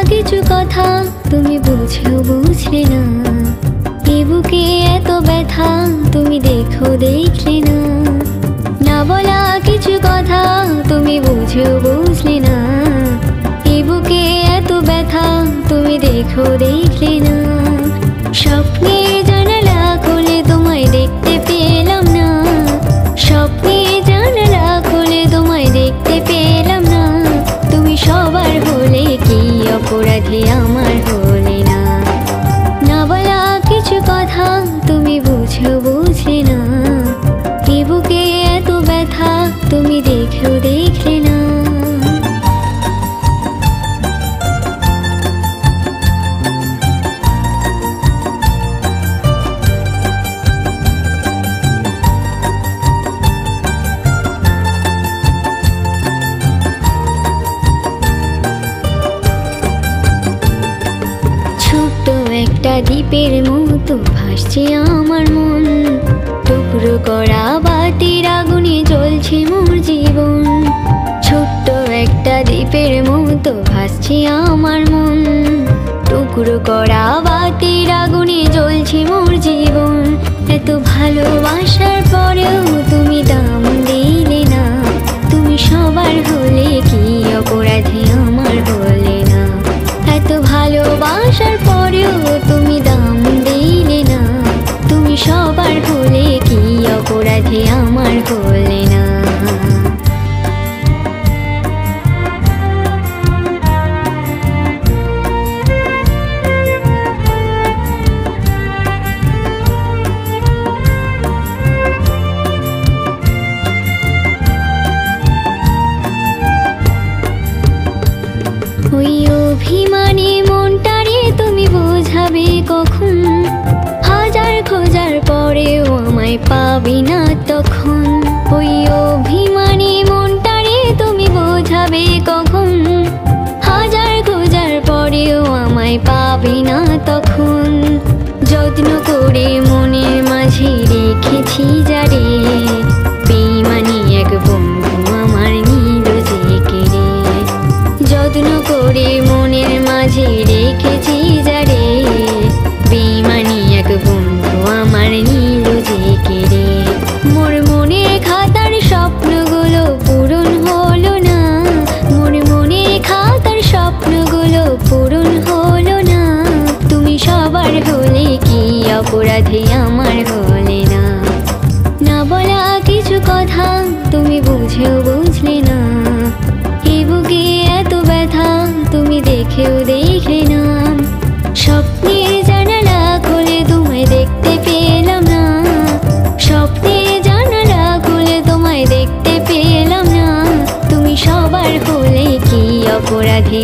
কিছু কথা তুমি বুঝেও বুঝলে না, এ বুকে এত ব্যথা তুমি দেখো দেখলে না। না বলা কিছু কথা তুমি বুঝেও বুঝলে না, এ বুকে এত ব্যথা তুমি দেখো দেখলে না। স্বপ্নের জানালা খুলে তোমায় দেখতে পেলাম না, স্বপ্নের জানালা খুলে তোমায় দেখতে পেলাম না। তুমি সবার হলে কি অপরাধী আমার হলে না। না বলা কিছু কথা তুমি বুঝেও বুঝলে না, এ বুকে এত ব্যথা তুমি দেখেও দেখলে না। ছোট্ট একটা দ্বীপের মতো ভাসছে আমার মন, টুকরো করা বাতির আগুনে জ্বলছে মোর জীবন। ছোট্ট একটা দ্বীপের মতো ভাসছে আমার মন, টুকরো করা বাতির আগুনে জ্বলছে মোর জীবন। এত ভালোবাসার পরেও তুমি দাম দিলে না, তুমি সবার হলে কি অপরাধী আমার হলে না। এত ভালোবাসার পরেও তুমি দাম দিলে না, তুমি সবার হলে কি অপরাধী আমার হলে না। ওই অভিমানী মনটারে তুমি বোঝাবে কখন, হাজার খোঁজার পরেও আমায় পাবি না তখন। ওই অভিমানী মনটারে তুমি বোঝাবে কখন, হাজার খোঁজার পরেও আমায় পাবি না তখন। যত্ন করে মনের মাঝে রেখেছি যারে, বেইমানি এক বন্ধু আমার নিল যে কেড়ে। যত্ন করে মনের মাঝে রেখেছি যারে, বেইমানি এক বন্ধু আমার নিল যে কেড়ে। মোর মনের খাতার স্বপ্নগুলো পূরণ হলো না, মোর মনের খাতার স্বপ্নগুলো পূরণ হলো না। তুমি সবার হলে কি অপরাধী আমার হলে না। না বলা কিছু কথা তুমি বুঝেও বুঝলে না, এ বুকে এত ব্যথা তুমি দেখেও দেখলে না। স্বপ্নের জানালা খুলে তোমায় দেখতে পেলাম না, স্বপ্নের জানালা খুলে তোমায় দেখতে পেলাম না। তুমি সবার হলে কি অপরাধী